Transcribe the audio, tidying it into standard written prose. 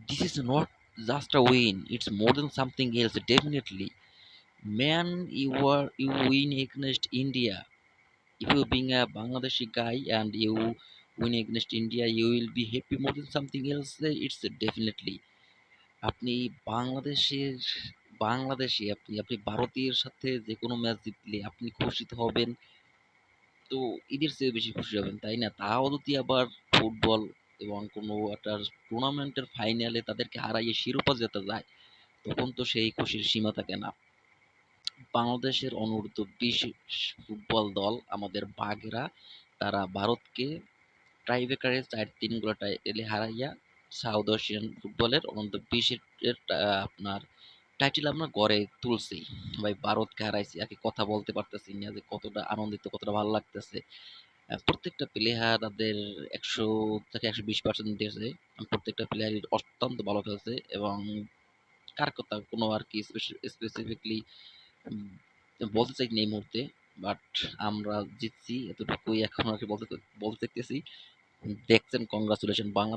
This is not just a win, it's more than something else, definitely. Man, you win against India. If you being a Bangladeshi guy and you win against India, you will be happy more than something else. It's definitely. আপনি বাংলাদেশের বাংলাদেশে আপনি আপনি ভারতের সাথে যে কোনো match জিতলে আপনি খুশি তো হবেন, তো এদের চেয়ে বেশি খুশি হবেন, তাই না? তাও যদি আবার ফুটবল এবং কোনো একটা টুর্নামেন্টের ফাইনালে তাদেরকে হারাইয়ে শিরোপা জেতা যায়, তখন তো সেই খুশির সীমা থাকে না। বাংলাদেশের অনূর্ধ্ব-20 ফুটবল দল আমাদের বাঘেরা, তারা ভারতকে টাইব্রেকারে ৪-৩ গোলে টাইটেলে হারাইয়া সাউথ এশিয়ান ফুটবলের অনূর্ধ্ব-20 এর আপনার টাইটেল আমরা গড়ে তুলছি। ভাই ভারতকে হারাইছি, আগে কথা বলতে পারতেছি না যে কতটা আনন্দিত, কতটা ভালো লাগতেছে। প্রত্যেকটা প্লেয়ার তাদের ১০০ থেকে ১২০% দিয়েছে। প্রত্যেকটা প্লেয়ারই অত্যন্ত ভালো খেলছে এবং কার কথা কোনো আরকি স্পেসিফিকলি উম বলতে চাই না এই মুহূর্তে। বাট আমরা জিতছি এতটুকুই এখন আরকি বলতে বলতে চাইতেছি। দেখছেন, কংগ্রাচুলেশন বাংলা